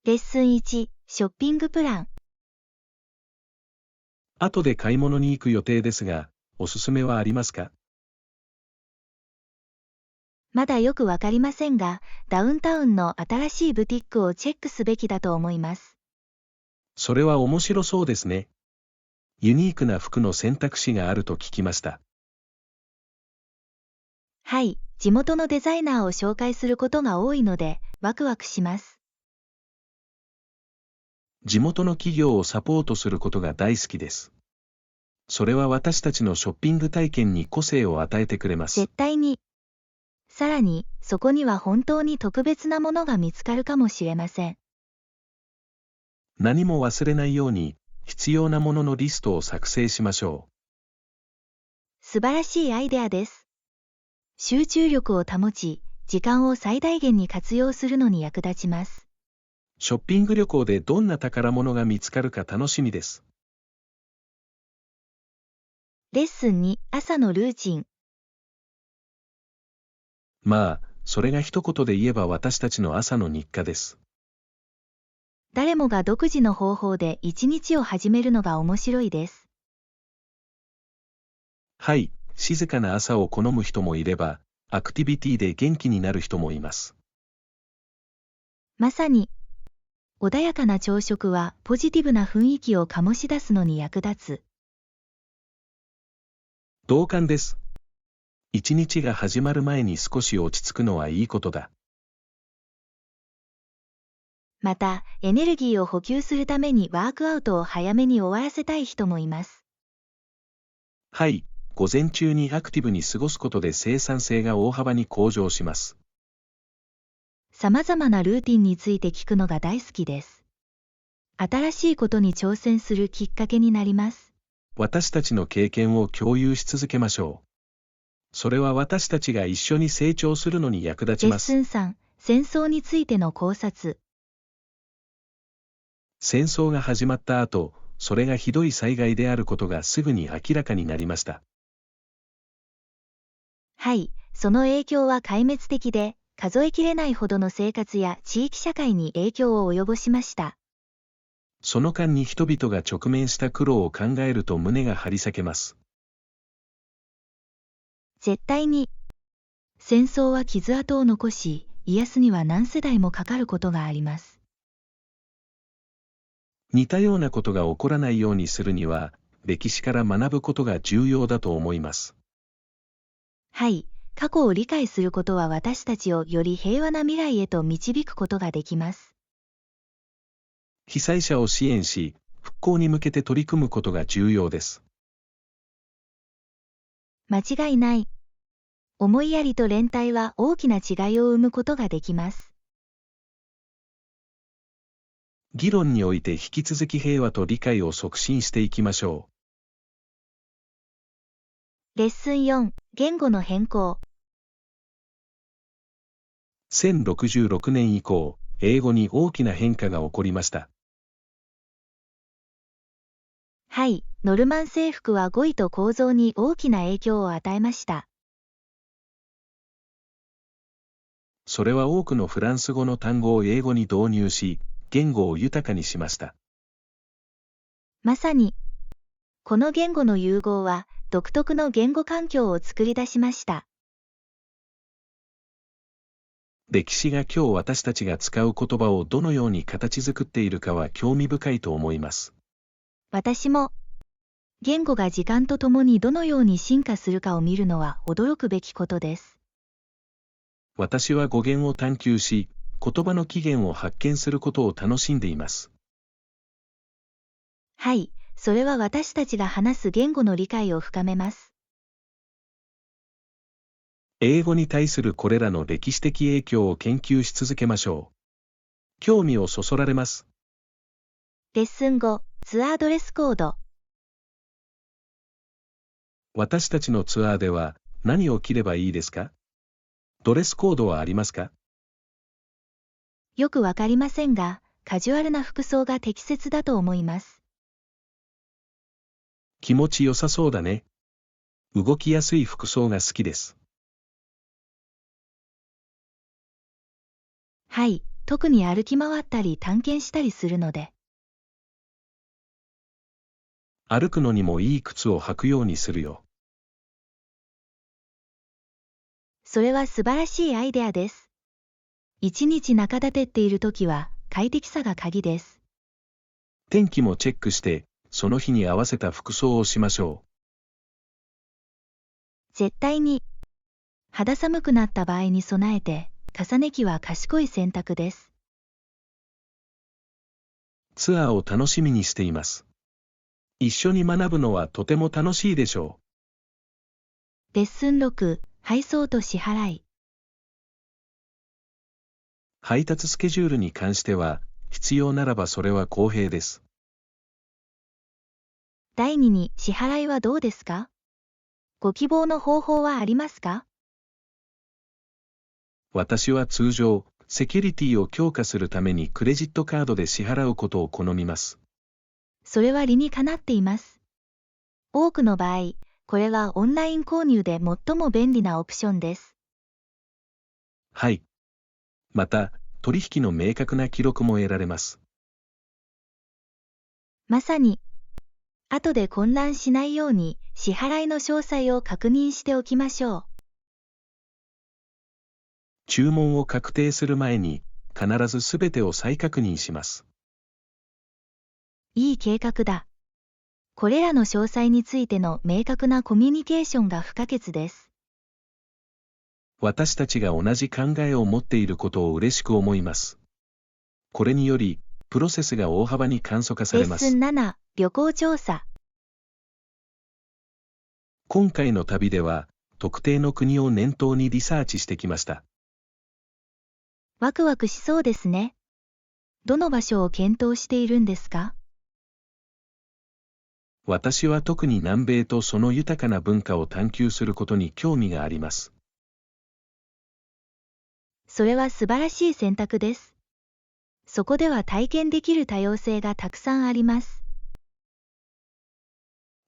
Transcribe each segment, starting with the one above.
レッスン1、ショッピングプラン。後で買い物に行く予定ですが、おすすめはありますか？まだよくわかりませんが、ダウンタウンの新しいブティックをチェックすべきだと思います。それは面白そうですね。ユニークな服の選択肢があると聞きました。はい、地元のデザイナーを紹介することが多いので、ワクワクします。地元の企業をサポートすることが大好きです。それは私たちのショッピング体験に個性を与えてくれます。絶対に。さらに、そこには本当に特別なものが見つかるかもしれません。何も忘れないように、必要なもののリストを作成しましょ素晴らしいアイデアです。集中力を保ち、時間を最大限に活用するのに役立ちます。う。ショッピング旅行でどんな宝物が見つかるか楽しみです。レッスン2、朝のルーチン。まあ、それが一言で言えば私たちの朝の日課です。誰もが独自の方法で一日を始めるのが面白いです。はい、静かな朝を好む人もいれば、アクティビティで元気になる人もいます。まさに、穏やかな朝食はポジティブな雰囲気を醸し出すのに役立つ。同感です。一日が始まる前に少し落ち着くのはいいことだ。また、エネルギーを補給するためにワークアウトを早めに終わらせたい人もいます。はい、午前中にアクティブに過ごすことで生産性が大幅に向上します。様々なルーティンについて聞くのが大好きです。新しいことに挑戦するきっかけになります。私たちの経験を共有し続けましょう。それは私たちが一緒に成長するのに役立ちレッます。スン3、戦争についての考察。戦争が始まった後、それがひどい災害であることがすぐに明らかになりました。はい、その影響は壊滅的で、数えきれないほどの生活や地域社会に影響を及ぼしました。その間に人々が直面した苦労を考えると胸が張り裂けます。絶対に。戦争は傷跡を残し、癒すには何世代もかかることがあります。似たようなことが起こらないようにするには、歴史から学ぶことが重要だと思います。はい、過去を理解することは私たちをより平和な未来へと導くことができます。被災者を支援し、復興に向けて取り組むことが重要です。間違いない。思いやりと連帯は大きな違いを生むことができます。議論において引き続き平和と理解を促進していきましょレッスン4、言語の変更。う。1066年以降、英語に大きな変化が起こりました。はい、ノルマン征服は語彙と構造に大きな影響を与えました。それは多くのフランス語の単語を英語に導入し、言語を豊かにしました。まさに、この言語の融合は独特の言語環境を作り出しました。歴史が今日私たちが使う言葉をどのように形作っているかは興味深いと思います。私も、言語が時間とともにどのように進化するかを見るのは驚くべきことです。私は語源を探求し、言葉の起源を発見することを楽しんでいます。はい、それは私たちが話す言語の理解を深めます。英語に対するこれらの歴史的影響を研究し続けましょう。興味をそそられます。レッスン5、ツアードレスコード。私たちのツアーでは何を着ればいいですか？ドレスコードはありますか？よくわかりませんが、カジュアルな服装が適切だと思います。気持ちよさそうだね。動きやすい服装が好きです。はい、特に歩き回ったり探検したりするので。歩くのにもいい靴を履くようにするよ。それは素晴らしいアイデアです。一日中立てっているときは快適さが鍵です。天気もチェックして、その日に合わせた服装をしましょう。絶対に。肌寒くなった場合に備えて、重ね着は賢い選択です。ツアーを楽しみにしています。一緒に学ぶのはとても楽しいでしょう。レッスン6、配送と支払い。配達スケジュールに関しては、必要ならばそれは公平です。第2に支払いはどうですか？ご希望の方法はありますか？私は通常、セキュリティを強化するためにクレジットカードで支払うことを好みます。それは理にかなっています。多くの場合、これはオンライン購入で最も便利なオプションです。はい。また、取引の明確な記録も得られます。まさに。後で混乱しないように支払いの詳細を確認しておきましょう。注文を確定する前に、必ずすべてを再確認します。いい計画だ。これらの詳細についての明確なコミュニケーションが不可欠です。私たちが同じ考えを持っていることを嬉しく思います。これにより、プロセスが大幅に簡素化されます。レッスン7、旅行調査。今回の旅では、特定の国を念頭にリサーチしてきました。ワクワクしそうですね。どの場所を検討しているんですか？私は特に南米とその豊かな文化を探求することに興味があります。それは素晴らしい選択です。そこでは体験できる多様性がたくさんあります。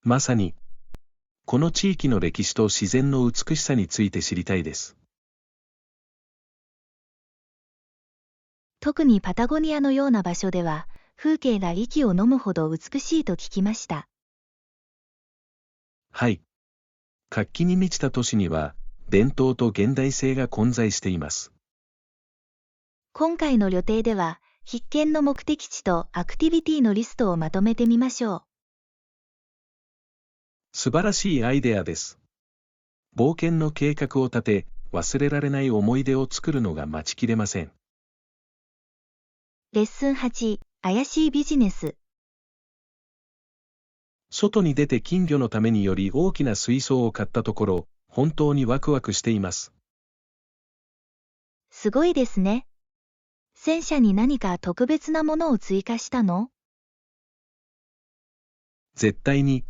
まさに、この地域の歴史と自然の美しさについて知りたいです。特にパタゴニアのような場所では、風景が息を飲むほど美しいと聞きました。はい。活気に満ちた都市には、伝統と現代性が混在しています。今回の旅程では、必見の目的地とアクティビティのリストをまとめてみましょう。素晴らしいアイデアです。冒険の計画を立て、忘れられない思い出を作るのが待ちきれません。レッスン8、怪しいビジネス。外に出て金魚のためにより大きな水槽を買ったところ、本当にワクワクしています。すごいですね。戦車に何か特別なものを追加したの？絶対に。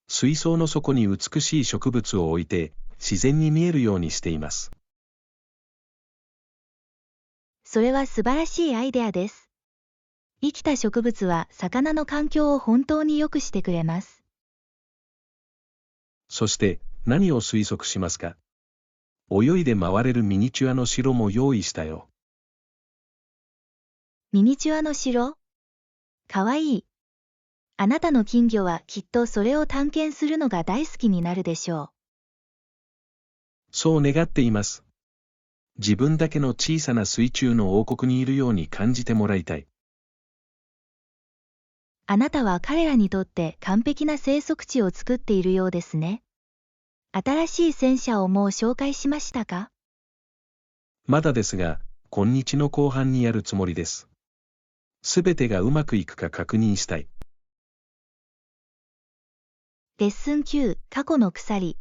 水槽の底に美しい植物を置いて、自然に見えるようにしています。それは素晴らしいアイデアです。生きた植物は魚の環境を本当に良くしてくれます。そして何を推測しますか？泳いで回れるミニチュアの城も用意したよ。ミニチュアの城？かわいい。あなたの金魚はきっとそれを探検するのが大好きになるでしょう。そう願っています。自分だけの小さな水中の王国にいるように感じてもらいたい。あなたは彼らにとって完璧な生息地を作っているようですね。新しい戦車をもう紹介しましたか？まだですが、今日の後半にやるつもりです。すべてがうまくいくか確認したい。レッスン9、過去の鎖。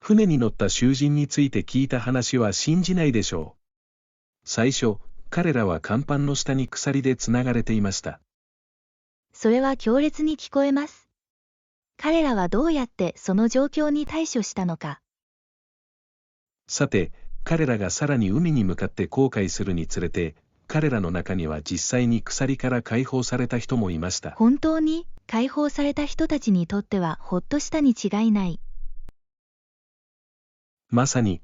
船に乗った囚人について聞いた話は信じないでしょう。最初、彼らは甲板の下に鎖でつながれていました。それは強烈に聞こえます。彼らはどうやってその状況に対処したのか。さて、彼らがさらに海に向かって航海するにつれて、彼らの中には実際に鎖から解放された人もいました。本当に解放された人たちにとってはほっとしたに違いない。まさに、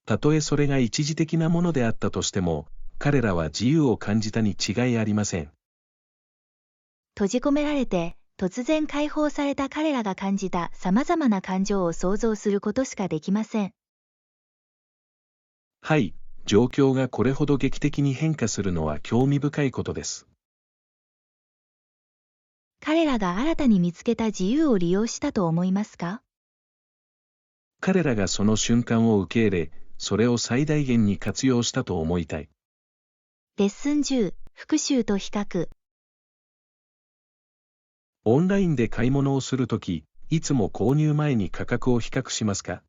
たとえそれが一時的なものであったとしても、彼らは自由を感じたに違いありません。閉じ込められて、突然解放された彼らが感じた様々な感情を想像することしかできません。はい、状況がこれほど劇的に変化するのは興味深いことです。彼らが新たに見つけた自由を利用したと思いますか？彼らがその瞬間を受け入れ、それを最大限に活用したと思いたい。レッスン10、復習と比較。オンラインで買い物をするとき、いつも購入前に価格を比較しますか？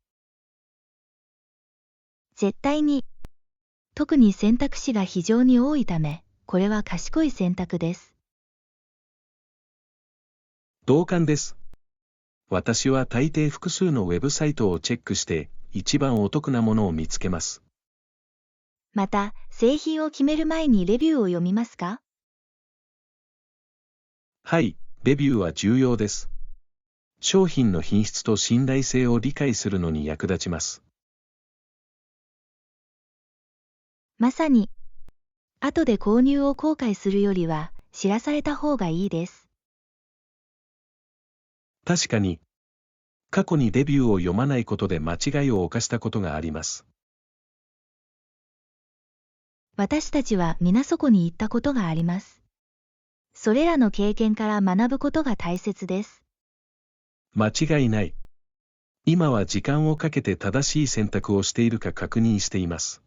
絶対に。特に選択肢が非常に多いため、これは賢い選択です。同感です。私は大抵複数のウェブサイトをチェックして、一番お得なものを見つけます。また、製品を決める前にレビューを読みますか？はい、レビューは重要です。商品の品質と信頼性を理解するのに役立ちます。まさに、後で購入を後悔するよりは、知らされた方がいいです。確かに、過去にレビューを読まないことで間違いを犯したことがあります。私たちは皆そこに行ったことがあります。それらの経験から学ぶことが大切です。間違いない。今は時間をかけて正しい選択をしているか確認しています。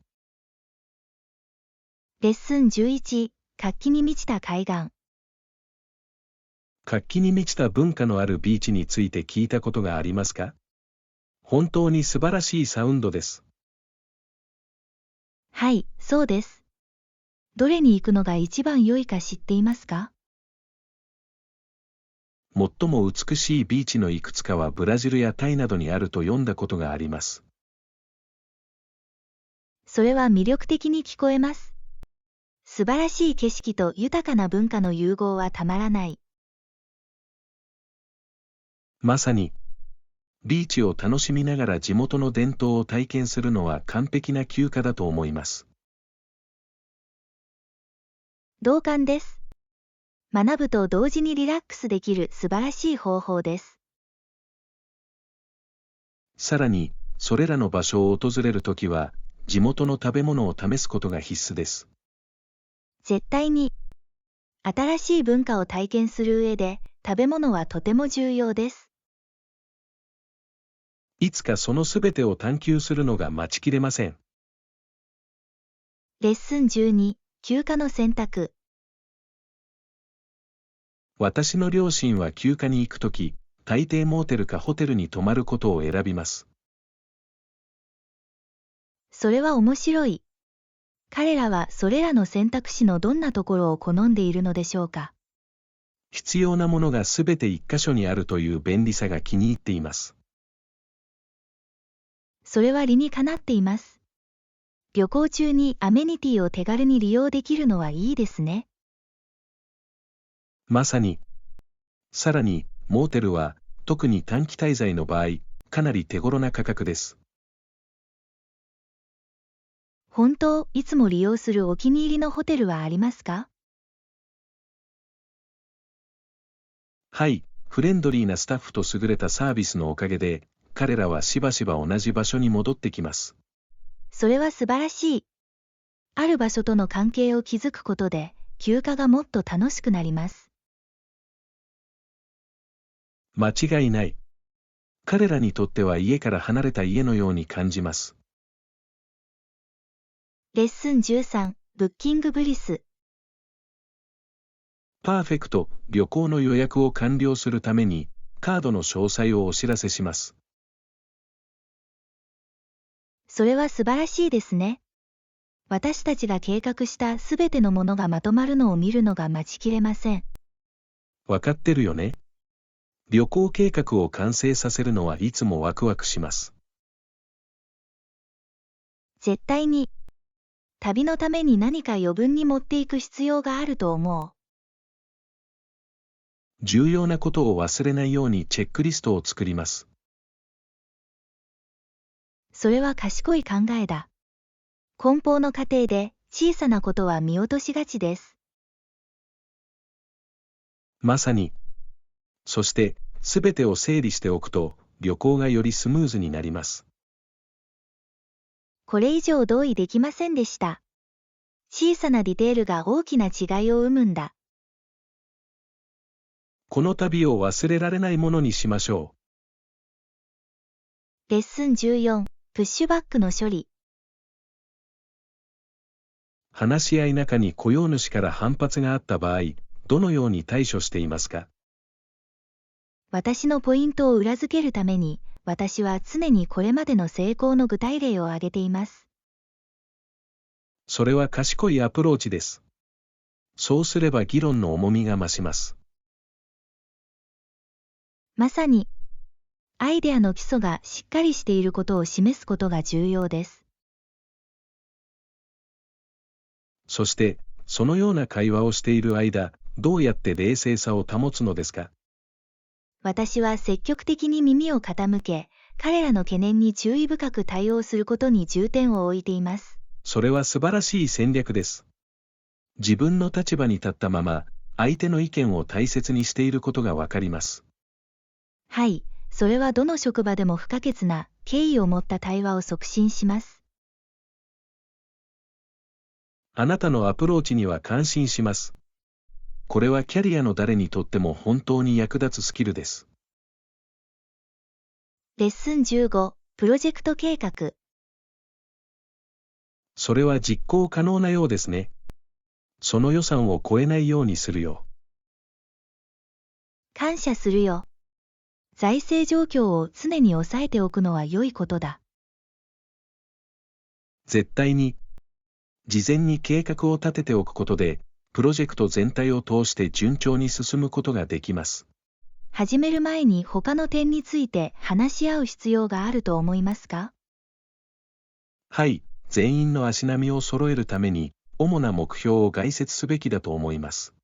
レッスン11、活気に満ちた海岸。活気に満ちた文化のあるビーチについて聞いたことがありますか？本当に素晴らしいサウンドです。はい、そうです。どれに行くのが一番良いか知っていますか？最も美しいビーチのいくつかはブラジルやタイなどにあると読んだことがあります。それは魅力的に聞こえます。素晴らしい景色と豊かな文化の融合はたまらない。まさに、ビーチを楽しみながら地元の伝統を体験するのは完璧な休暇だと思います。同感です。学ぶと同時にリラックスできる素晴らしい方法です。さらに、それらの場所を訪れるときは、地元の食べ物を試すことが必須です。絶対に。新しい文化を体験する上で、食べ物はとても重要です。いつかそのすべてを探求するのが待ちきれません。レッスン12、休暇の選択。私の両親は休暇に行くとき、大抵モーテルかホテルに泊まることを選びます。それは面白い。彼らはそれらの選択肢のどんなところを好んでいるのでしょうか。必要なものがすべて一箇所にあるという便利さが気に入っています。それは理にかなっています。旅行中にアメニティを手軽に利用できるのはいいですね。まさに。さらに、モーテルは、特に短期滞在の場合、かなり手頃な価格です。本当、いつも利用するお気に入りのホテルはありますか？はい、フレンドリーなスタッフと優れたサービスのおかげで、彼らはしばしば同じ場所に戻ってきます。それは素晴らしい。ある場所との関係を築くことで、休暇がもっと楽しくなります。間違いない。彼らにとっては家から離れた家のように感じます。レッスン13、ブッキングブリス。パーフェクト、旅行の予約を完了するために、カードの詳細をお知らせします。それは素晴らしいですね。私たちが計画したすべてのものがまとまるのを見るのが待ちきれません。わかってるよね。旅行計画を完成させるのはいつもワクワクします。絶対に。旅のために何か余分に持っていく必要があると思う。重要なことを忘れないようにチェックリストを作ります。それは賢い考えだ。梱包の過程で小さなことは見落としがちです。まさに。そして、すべてを整理しておくと、旅行がよりスムーズになります。これ以上同意できませんでした。小さなディテールが大きな違いを生むんだ。この旅を忘れられないものにしましょレッスン14、プッシュバックの処理。話し合い中に雇用主から反発があった場合、どのように対処していますか？私のポイントを裏付けるために、私は常にこれまでの成功の具体例を挙げています。それは賢いアプローチです。そうすれば議論の重みが増します。まさに、アイデアの基礎がしっかりしていることを示すことが重要です。そして、そのような会話をしている間、どうやって冷静さを保つのですか？私は積極的に耳を傾け、彼らの懸念に注意深く対応することに重点を置いています。それは素晴らしい戦略です。自分の立場に立ったまま、相手の意見を大切にしていることがわかります。はい、それはどの職場でも不可欠な、敬意を持った対話を促進します。あなたのアプローチには感心します。これはキャリアの誰にとっても本当に役立つスキルです。レッスン15、プロジェクト計画。それは実行可能なようですね。その予算を超えないようにするよ。感謝するよ。財政状況を常に抑えておくのは良いことだ。絶対に。事前に計画を立てておくことで、プロジェクト全体を通して順調に進むことができます。始める前に他の点について話し合う必要があると思いますか？はい、全員の足並みを揃えるために、主な目標を概説すべきだと思います。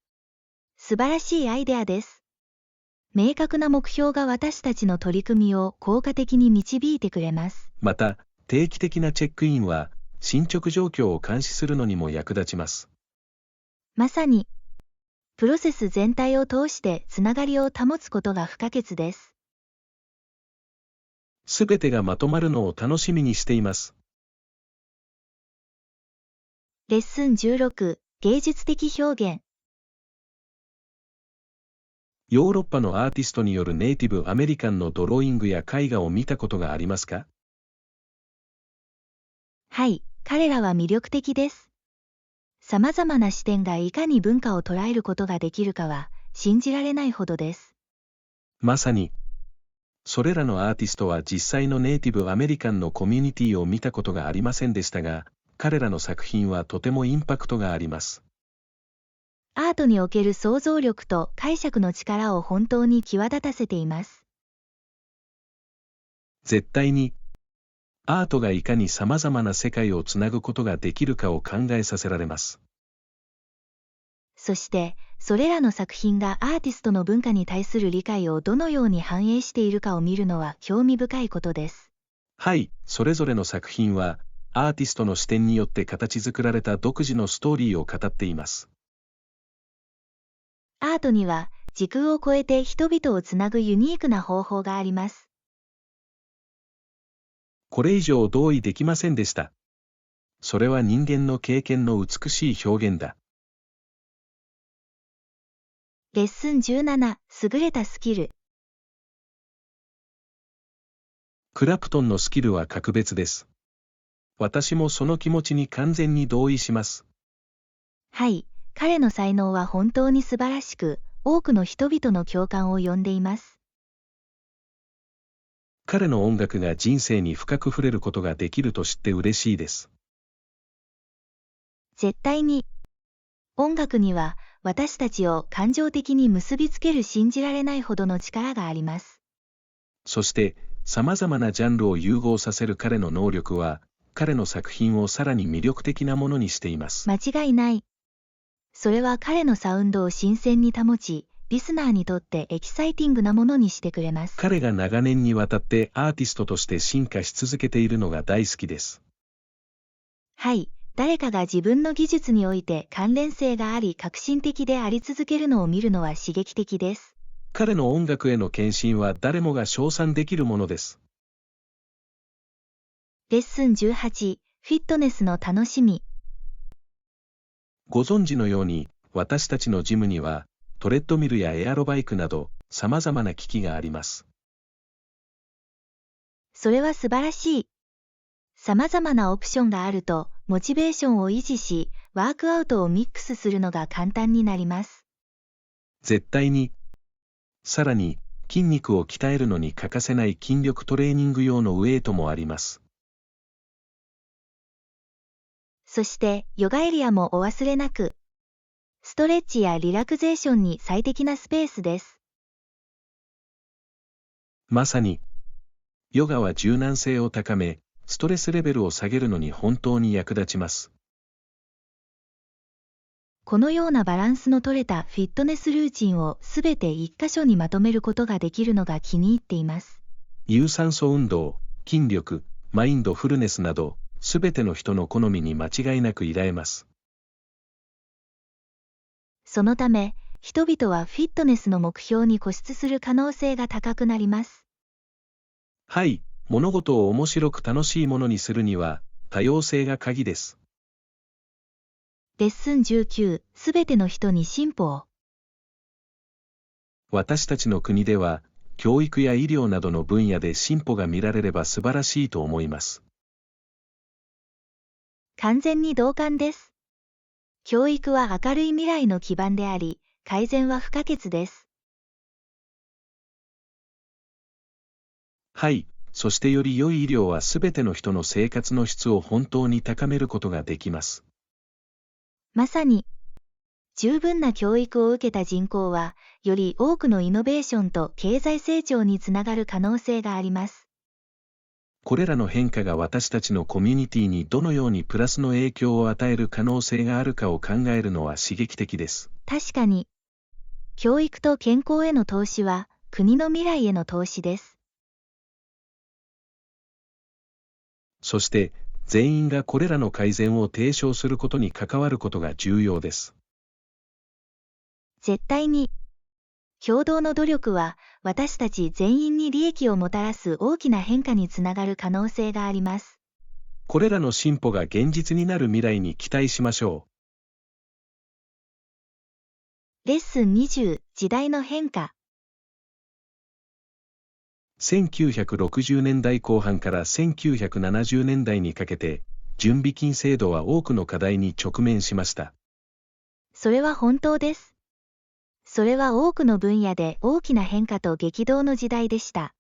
素晴らしいアイデアです。明確な目標が私たちの取り組みを効果的に導いてくれます。また、定期的なチェックインは、進捗状況を監視するのにも役立ちます。まさに、プロセス全体を通してつながりを保つことが不可欠です。すべてがまとまるのを楽しみにしています。レッスン16、芸術的表現。ヨーロッパのアーティストによるネイティブアメリカンのドローイングや絵画を見たことがありますか？はい、彼らは魅力的です。様々な視点がいかに文化を捉えることができるかは信じられないほどです。まさに。それらのアーティストは実際のネイティブアメリカンのコミュニティを見たことがありませんでしたが、彼らの作品はとてもインパクトがあります。アートにおける想像力と解釈の力を本当に際立たせています。絶対に。アートがいかに様々な世界をつなぐことができるかを考えさせられます。そして、それらの作品がアーティストの文化に対する理解をどのように反映しているかを見るのは興味深いことです。はい、それぞれの作品は、アーティストの視点によって形作られた独自のストーリーを語っています。アートには、時空を超えて人々をつなぐユニークな方法があります。これ以上同意できませんでした。それは人間の経験の美しい表現だ。レッスン17、優れたスキル。クラプトンのスキルは格別です。私もその気持ちに完全に同意します。はい、彼の才能は本当に素晴らしく、多くの人々の共感を呼んでいます。彼の音楽が人生に深く触れることができると知って嬉しいです。絶対に。音楽には私たちを感情的に結びつける信じられないほどの力があります。そして、様々なジャンルを融合させる彼の能力は、彼の作品をさらに魅力的なものにしています。間違いない。それは彼のサウンドを新鮮に保ち、リスナーにとってエキサイティングなものにしてくれます。彼が長年にわたってアーティストとして進化し続けているのが大好きです。はい、誰かが自分の技術において関連性があり革新的であり続けるのを見るのは刺激的です。彼の音楽への献身は誰もが称賛できるものです。レッスン18、フィットネスの楽しみ。ご存知のように、私たちのジムには、トレッドミルやエアロバイクなど、様々な機器があります。それは素晴らしい。様々なオプションがあると、モチベーションを維持し、ワークアウトをミックスするのが簡単になります。絶対に。さらに、筋肉を鍛えるのに欠かせない筋力トレーニング用のウェイトもあります。そして、ヨガエリアもお忘れなく。ストレッチやリラクゼーションに最適なスペースです。まさに、ヨガは柔軟性を高め、ストレスレベルを下げるのに本当に役立ちます。このようなバランスの取れたフィットネスルーチンをすべて一箇所にまとめることができるのが気に入っています。有酸素運動、筋力、マインドフルネスなど、すべての人の好みに間違いなく依頼ます。そのため、人々はフィットネスの目標に固執する可能性が高くなります。はい、物事を面白く楽しいものにするには、多様性が鍵です。レッスン19、すべての人に進歩を。私たちの国では、教育や医療などの分野で進歩が見られれば素晴らしいと思います。完全に同感です。教育は明るい未来の基盤であり、改善は不可欠です。はい、そしてより良い医療はすべての人の生活の質を本当に高めることができます。まさに、十分な教育を受けた人口は、より多くのイノベーションと経済成長につながる可能性があります。これらの変化が私たちのコミュニティにどのようにプラスの影響を与える可能性があるかを考えるのは刺激的です。確かに、教育と健康への投資は、国の未来への投資です。そして、全員がこれらの改善を提唱することに関わることが重要です。絶対に。共同の努力は、私たち全員に利益をもたらす大きな変化につながる可能性があります。これらの進歩が現実になる未来に期待しましょう。レッスン20、時代の変化。1960年代後半から1970年代にかけて、準備金制度は多くの課題に直面しました。それは本当です。それは多くの分野で大きな変化と激動の時代でした。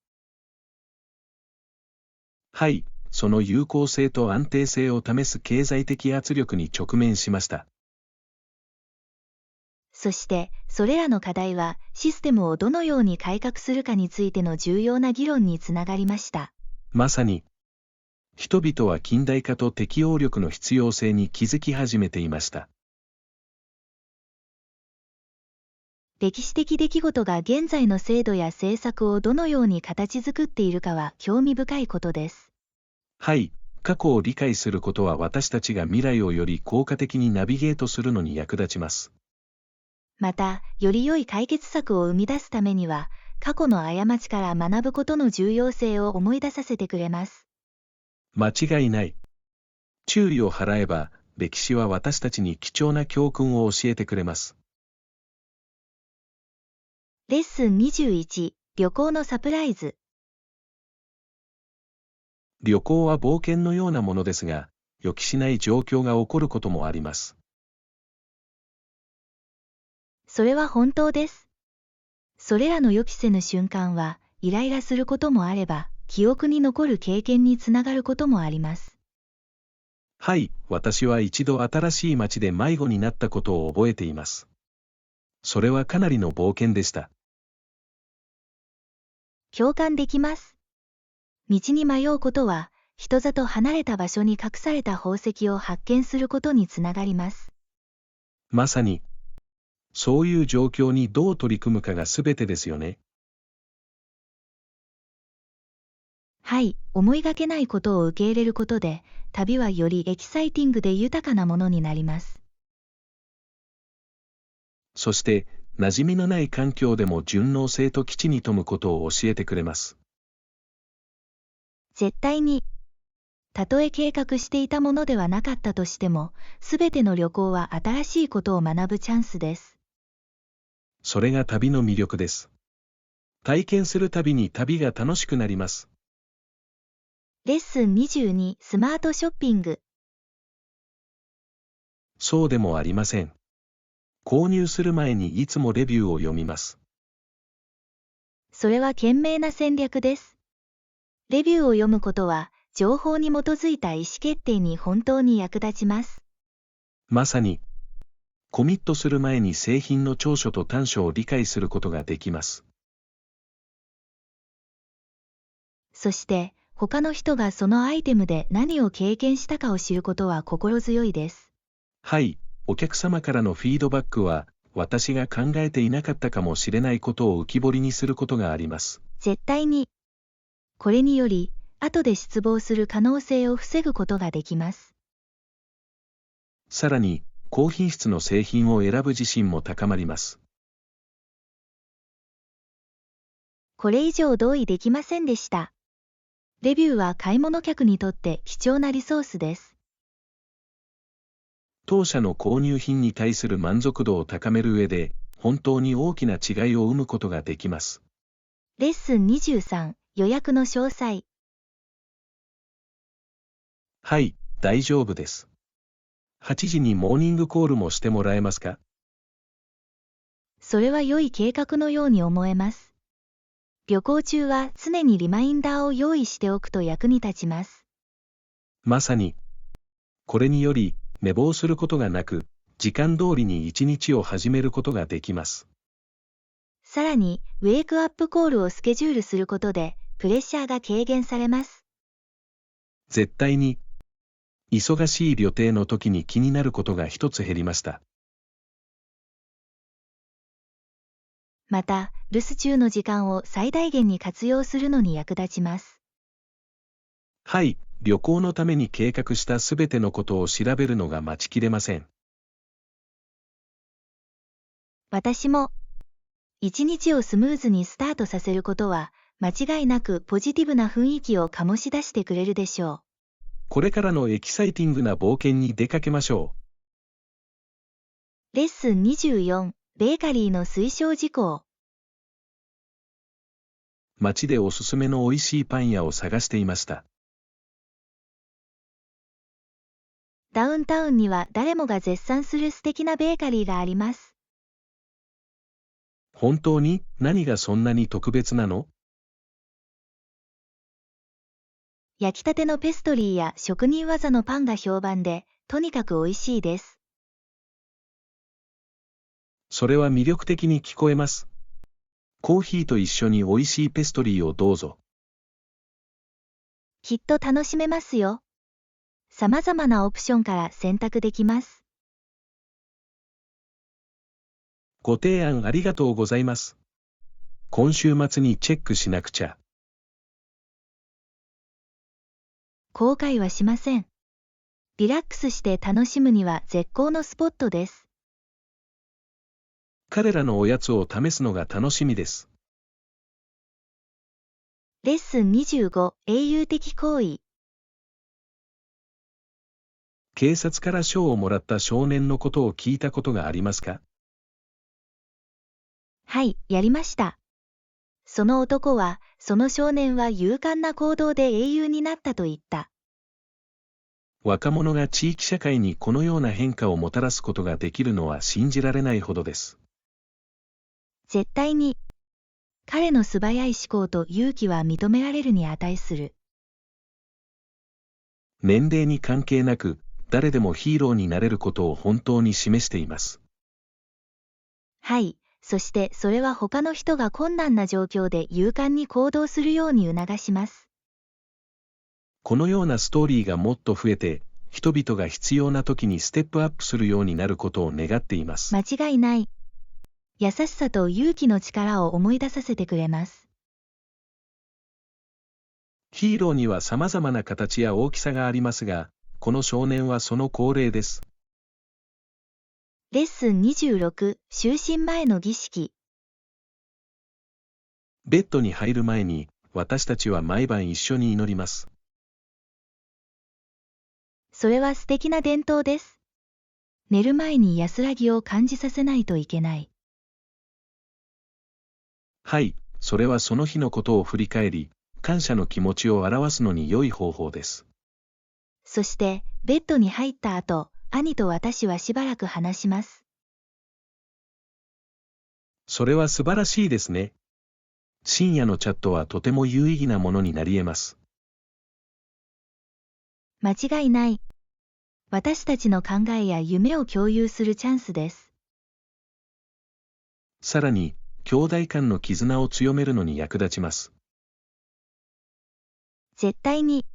はい、その有効性と安定性を試す経済的圧力に直面しました。そして、それらの課題は、システムをどのように改革するかについての重要な議論につながりました。まさに、人々は近代化と適応力の必要性に気づき始めていました。歴史的出来事が現在の制度や政策をどのように形作っているかは興味深いことです。はい、過去を理解することは私たちが未来をより効果的にナビゲートするのに役立ちます。また、より良い解決策を生み出すためには、過去の過ちから学ぶことの重要性を思い出させてくれます。間違いない。注意を払えば、歴史は私たちに貴重な教訓を教えてくれます。レッスン21、旅行のサプライズ。旅行は冒険のようなものですが、予期しない状況が起こることもあります。それは本当です。それらの予期せぬ瞬間は、イライラすることもあれば、記憶に残る経験につながることもあります。はい、私は一度新しい街で迷子になったことを覚えています。それはかなりの冒険でした。共感できます。道に迷うことは、人里離れた場所に隠された宝石を発見することにつながります。まさに、そういう状況にどう取り組むかが全てですよね。はい、思いがけないことを受け入れることで、旅はよりエキサイティングで豊かなものになります。そして、馴染みのない環境でも順応性と基地に富むことを教えてくれます。絶対に。たとえ計画していたものではなかったとしても、すべての旅行は新しいことを学ぶチャンスです。それが旅の魅力です。体験するたびに旅が楽しくなります。レッスン22、スマートショッピング。そうでもありません。購入する前にいつもレビューを読みます。それは賢明な戦略です。レビューを読むことは、情報に基づいた意思決定に本当に役立ちます。まさに、コミットする前に製品の長所と短所を理解することができます。そして、他の人がそのアイテムで何を経験したかを知ることは心強いです。はい、お客様からのフィードバックは、私が考えていなかったかもしれないことを浮き彫りにすることがあります。絶対に。これにより、後で失望する可能性を防ぐことができます。さらに、高品質の製品を選ぶ自信も高まります。これ以上同意できませんでした。レビューは買い物客にとって貴重なリソースです。当社の購入品に対する満足度を高める上で、本当に大きな違いを生むことができます。レッスン23、予約の詳細。はい、大丈夫です。8時にモーニングコールもしてもらえますか？それは良い計画のように思えます。旅行中は常にリマインダーを用意しておくと役に立ちます。まさに。これにより、寝坊することがなく、時間通りに一日を始めることができます。さらに、ウェイクアップコールをスケジュールすることで、プレッシャーが軽減されます。絶対に、忙しい旅程の時に気になることが一つ減りました。また、留守中の時間を最大限に活用するのに役立ちます。はい、旅行のために計画したすべてのことを調べるのが待ちきれません。私も、一日をスムーズにスタートさせることは、間違いなくポジティブな雰囲気を醸し出してくれるでしょう。これからのエキサイティングな冒険に出かけましょう。レッスン24、ベーカリーの推奨事項。街でおすすめの美味しいパン屋を探していました。ダウンタウンには誰もが絶賛する素敵なベーカリーがあります。本当に何がそんなに特別なの？焼きたてのペストリーや職人技のパンが評判で、とにかく美味しいです。それは魅力的に聞こえます。コーヒーと一緒に美味しいペストリーをどうぞ。きっと楽しめますよ。様々なオプションから選択できます。ご提案ありがとうございます。今週末にチェックしなくちゃ。後悔はしません。リラックスして楽しむには絶好のスポットです。彼らのおやつを試すのが楽しみです。レッスン25、英雄的行為。警察から賞をもらった少年のことを聞いたことがありますか？はい、やりました。その男は、その少年は勇敢な行動で英雄になったと言った。若者が地域社会にこのような変化をもたらすことができるのは信じられないほどです。絶対に。彼の素早い思考と勇気は認められるに値する。年齢に関係なく、誰でもヒーローになれることを本当に示しています。はい、そしてそれは他の人が困難な状況で勇敢に行動するように促します。このようなストーリーがもっと増えて、人々が必要な時にステップアップするようになることを願っています。間違いない。優しさと勇気の力を思い出させてくれます。ヒーローには様々な形や大きさがありますが、この少年はその高齢です。レッスン26、就寝前の儀式。ベッドに入る前に、私たちは毎晩一緒に祈ります。それは素敵な伝統です。寝る前に安らぎを感じさせないといけない。はい、それはその日のことを振り返り、感謝の気持ちを表すのに良い方法です。そして、ベッドに入った後、兄と私はしばらく話します。それは素晴らしいですね。深夜のチャットはとても有意義なものになり得ます。間違いない。私たちの考えや夢を共有するチャンスです。さらに、兄弟間の絆を強めるのに役立ちます。絶対に。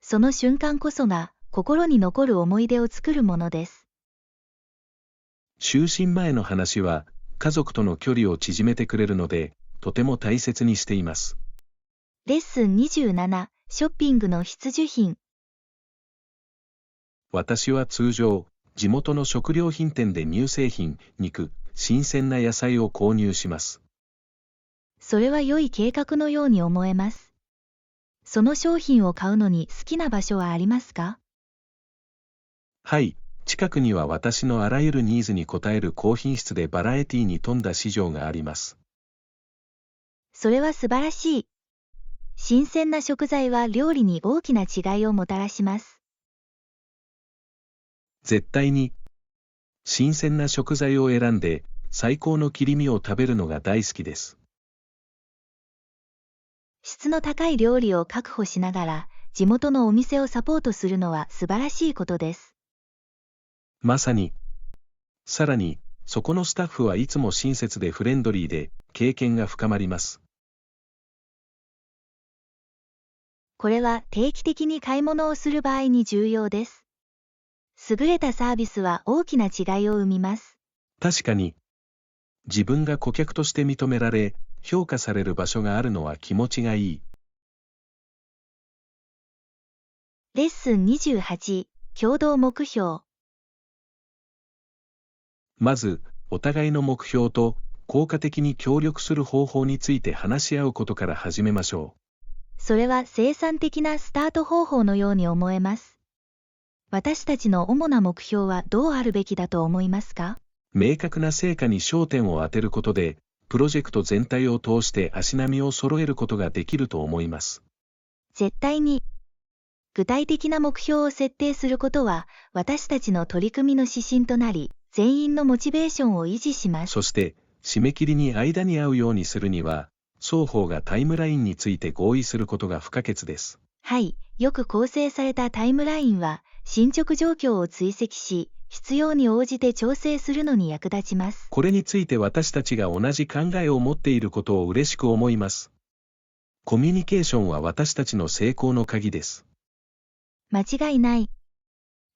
その瞬間こそが、心に残る思い出を作るものです。就寝前の話は、家族との距離を縮めてくれるので、とても大切にしています。レッスン27、ショッピングの必需品。私は通常、地元の食料品店で乳製品、肉、新鮮な野菜を購入します。それは良い計画のように思えます。その商品を買うのに好きな場所はありますか？はい、近くには私のあらゆるニーズに応える高品質でバラエティに富んだ市場があります。それは素晴らしい。新鮮な食材は料理に大きな違いをもたらします。絶対に、新鮮な食材を選んで、最高の切り身を食べるのが大好きです。質の高い料理を確保しながら、地元のお店をサポートするのは素晴らしいことです。まさに。さらに、そこのスタッフはいつも親切でフレンドリーで、経験が深まります。これは定期的に買い物をする場合に重要です。優れたサービスは大きな違いを生みます。確かに、自分が顧客として認められ、評価される場所があるのは気持ちがいい。レッスン28、共同目標。まず、お互いの目標と、効果的に協力する方法について話し合うことから始めましょそれは生産的なスタート方法のように思えます。私たちの主な目標はどうあるべきだと思いますか？明確な成果に焦点を当てることで、プロジェクト全体を通して足並みを揃えることができると思います。絶対に。具体的な目標を設定することは、私たちの取り組みの指針となり、全員のモチベーションを維持します。そして、締め切りに間に合うようにするには、双方がタイムラインについて合意することが不可欠です。はい、よく構成されたタイムラインは、進捗状況を追跡し、必要に応じて調整するのに役立ちます。これについて私たちが同じ考えを持っていることを嬉しく思います。コミュニケーションは私たちの成功の鍵です。間違いない。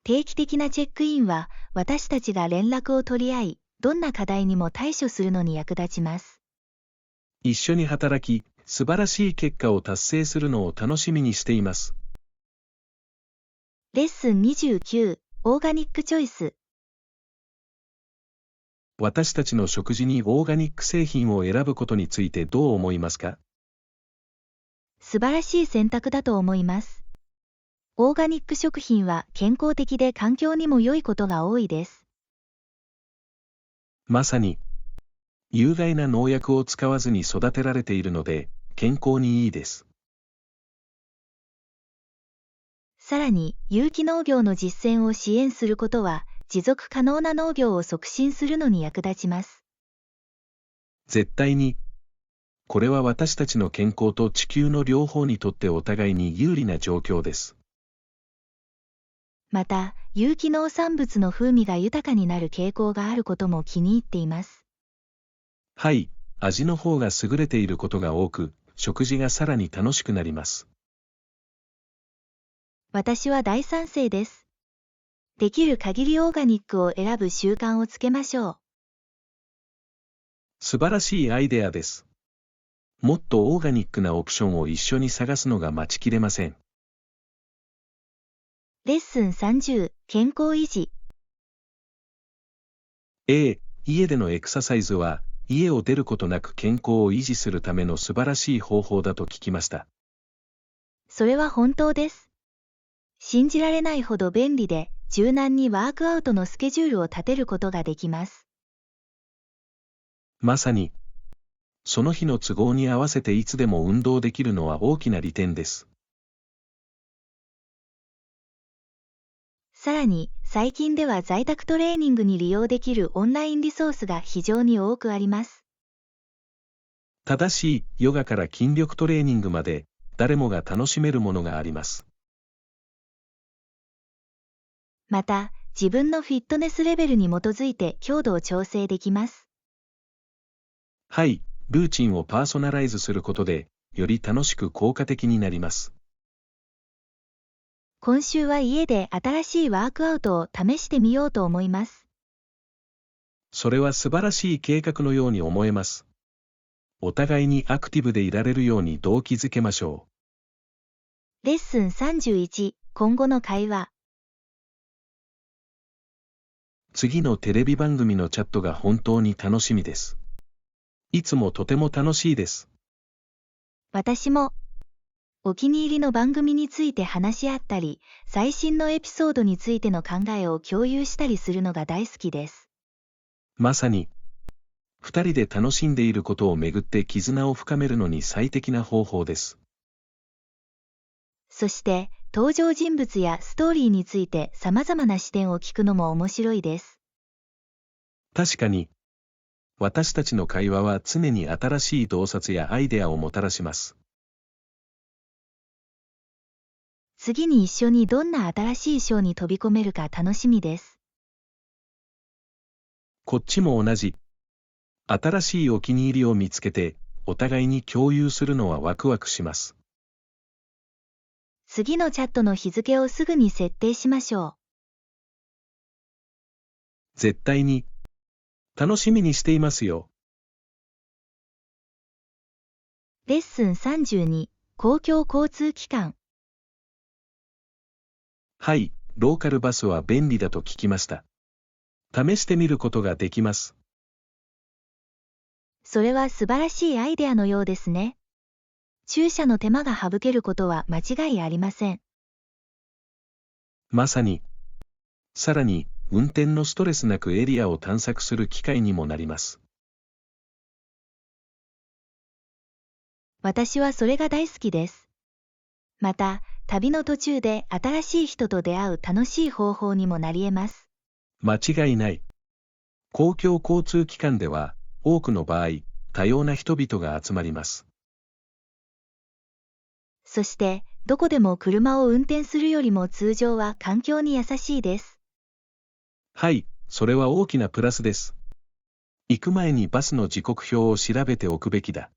定期的なチェックインは、私たちが連絡を取り合い、どんな課題にも対処するのに役立ちます。一緒に働き、素晴らしい結果を達成するのを楽しみにしています。レッスン29、オーガニックチョイス。私たちの食事にオーガニック製品を選ぶことについてどう思いますか？素晴らしい選択だと思います。オーガニック食品は健康的で環境にも良いことが多いです。まさに、有害な農薬を使わずに育てられているので、健康にいいです。さらに、有機農業の実践を支援することは、持続可能な農業を促進するのに役立ちます。絶対に。これは私たちの健康と地球の両方にとってお互いに有利な状況です。また、有機農産物の風味が豊かになる傾向があることも気に入っています。はい、味の方が優れていることが多く、食事がさらに楽しくなります。私は大賛成です。できる限りオーガニックを選ぶ習慣をつけましょう。素晴らしいアイデアです。もっとオーガニックなオプションを一緒に探すのが待ちきれません。レッスン30、健康維持。家でのエクササイズは、家を出ることなく健康を維持するための素晴らしい方法だと聞きました。それは本当です。信じられないほど便利で、柔軟にワークアウトのスケジュールを立てることができます。まさに、その日の都合に合わせていつでも運動できるのは大きな利点です。さらに、最近では在宅トレーニングに利用できるオンラインリソースが非常に多くあります。正しいヨガから筋力トレーニングまで、誰もが楽しめるものがあります。また、自分のフィットネスレベルに基づいて強度を調整できます。はい、ルーチンをパーソナライズすることで、より楽しく効果的になります。今週は家で新しいワークアウトを試してみようと思います。それは素晴らしい計画のように思えます。お互いにアクティブでいられるように動機づけましょう。レッスン31、今後の会話。次のテレビ番組のチャットが本当に楽しみです。いつもとても楽しいです。私も。お気に入りの番組について話し合ったり、最新のエピソードについての考えを共有したりするのが大好きです。まさに、二人で楽しんでいることをめぐって絆を深めるのに最適な方法です。そして、登場人物やストーリーについて様々な視点を聞くのも面白いです。確かに、私たちの会話は常に新しい洞察やアイデアをもたらします。次に一緒にどんな新しいショーに飛び込めるか楽しみです。こっちも同じ。新しいお気に入りを見つけて、お互いに共有するのはワクワクします。次のチャットの日付をすぐに設定しましょう。絶対に。楽しみにしていますよ。レッスン32、公共交通機関。はい、ローカルバスは便利だと聞きました。試してみることができます。それは素晴らしいアイデアのようですね。駐車の手間が省けることは間違いありません。まさに。さらに、運転のストレスなくエリアを探索する機会にもなります。私はそれが大好きです。また、旅の途中で新しい人と出会う楽しい方法にもなり得ます。間違いない。公共交通機関では、多くの場合、多様な人々が集まります。そして、どこでも車を運転するよりも通常は環境に優しいです。はい、それは大きなプラスです。行く前にバスの時刻表を調べておくべきだ。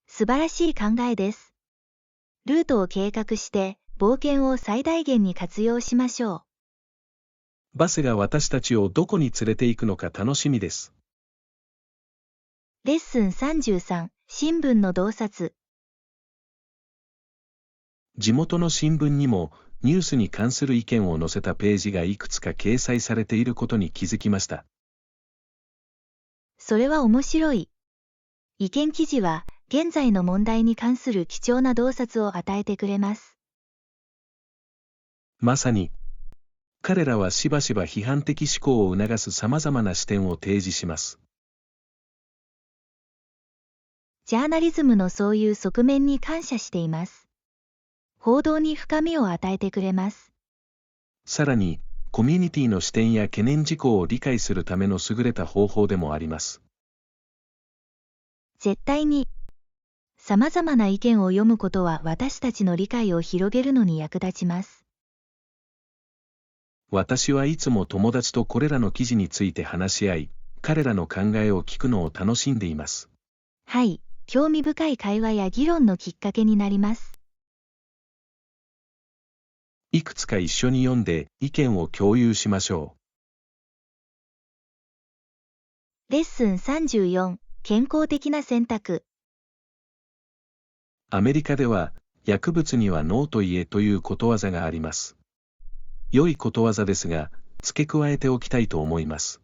素晴らしい考えです。ルートを計画して、冒険を最大限に活用しましょう。バスが私たちをどこに連れて行くのか楽しみです。レッスン33、新聞の洞察。地元の新聞にも、ニュースに関する意見を載せたページがいくつか掲載されていることに気づきました。それは面白い。意見記事は、現在の問題に関する貴重な洞察を与えてくれます。まさに、彼らはしばしば批判的思考を促す様々な視点を提示します。ジャーナリズムのそういう側面に感謝しています。報道に深みを与えてくれます。さらに、コミュニティの視点や懸念事項を理解するための優れた方法でもあります。絶対に。様々な意見を読むことは私たちの理解を広げるのに役立ちます。私はいつも友達とこれらの記事について話し合い、彼らの考えを聞くのを楽しんでいます。はい、興味深い会話や議論のきっかけになります。いくつか一緒に読んで意見を共有しましょう。レッスン34、健康的な選択。アメリカでは、薬物にはノーと言えということわざがあります。良いことわざですが、付け加えておきたいと思います。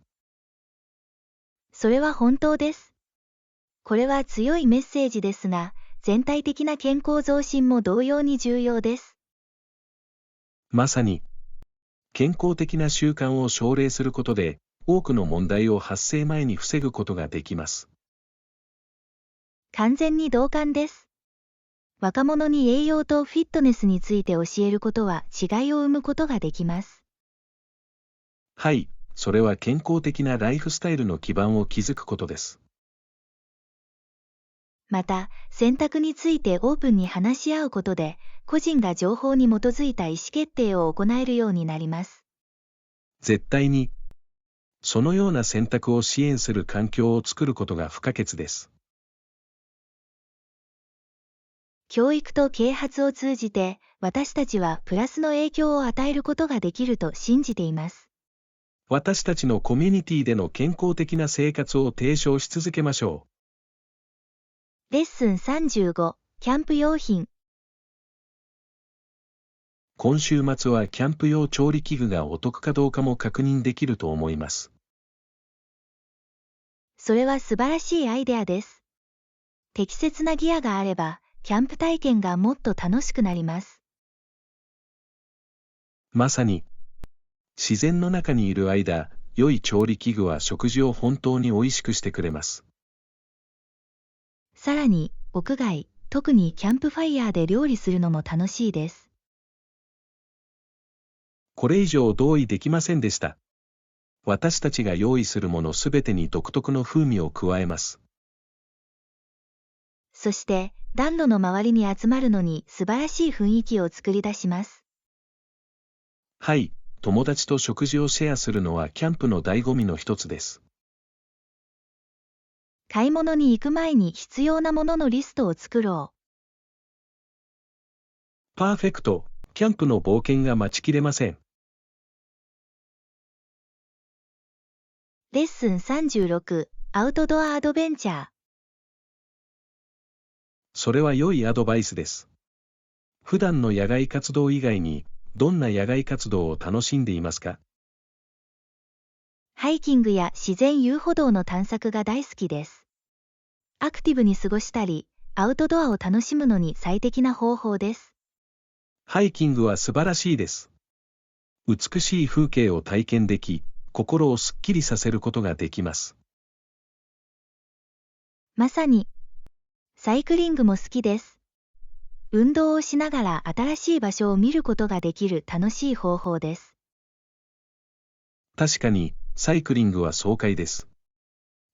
それは本当です。これは強いメッセージですが、全体的な健康増進も同様に重要です。まさに、健康的な習慣を奨励することで、多くの問題を発生前に防ぐことができます。完全に同感です。若者に栄養とフィットネスについて教えることは違いを生むことができます。はい、それは健康的なライフスタイルの基盤を築くことです。また、選択についてオープンに話し合うことで、個人が情報に基づいた意思決定を行えるようになります。絶対に、そのような選択を支援する環境を作ることが不可欠です。教育と啓発を通じて、私たちはプラスの影響を与えることができると信じています。私たちのコミュニティでの健康的な生活を提唱し続けましょう。レッスン35、キャンプ用品。今週末はキャンプ用調理器具がお得かどうかも確認できると思います。それは素晴らしいアイデアです。適切なギアがあれば、キャンプ体験がもっと楽しくなります。まさに、自然の中にいる間、良い調理器具は食事を本当に美味しくしてくれます。さらに、屋外、特にキャンプファイヤーで料理するのも楽しいです。これ以上同意できませんでした。私たちが用意するものすべてに独特の風味を加えます。そして、暖炉の周りに集まるのに素晴らしい雰囲気を作り出します。はい、友達と食事をシェアするのはキャンプの醍醐味の一つです。買い物に行く前に必要なもののリストを作ろう。パーフェクト、キャンプの冒険が待ちきれません。レッスン36、アウトドアアドベンチャー。それは良いアドバイスです。普段の野外活動以外に、どんな野外活動を楽しんでいますか？ハイキングや自然遊歩道の探索が大好きです。アクティブに過ごしたり、アウトドアを楽しむのに最適な方法です。ハイキングは素晴らしいです。美しい風景を体験でき、心をすっきりさせることができます。まさに、サイクリングも好きです。運動をしながら新しい場所を見ることができる楽しい方法です。確かに、サイクリングは爽快です。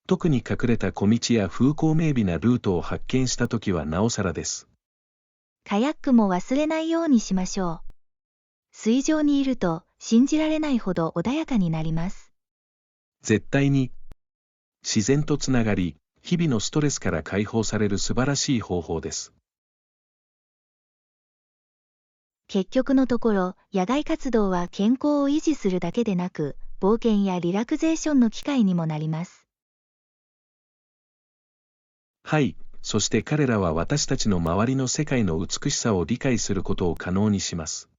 特に隠れた小道や風光明媚なルートを発見したときはなおさらです。カヤックも忘れないようにしましょう。水上にいると信じられないほど穏やかになります。絶対に、自然とつながり、日々のストレスから解放される素晴らしい方法です。結局のところ、野外活動は健康を維持するだけでなく、冒険やリラクゼーションの機会にもなります。はい、そして彼らは私たちの周りの世界の美しさを理解することを可能にします。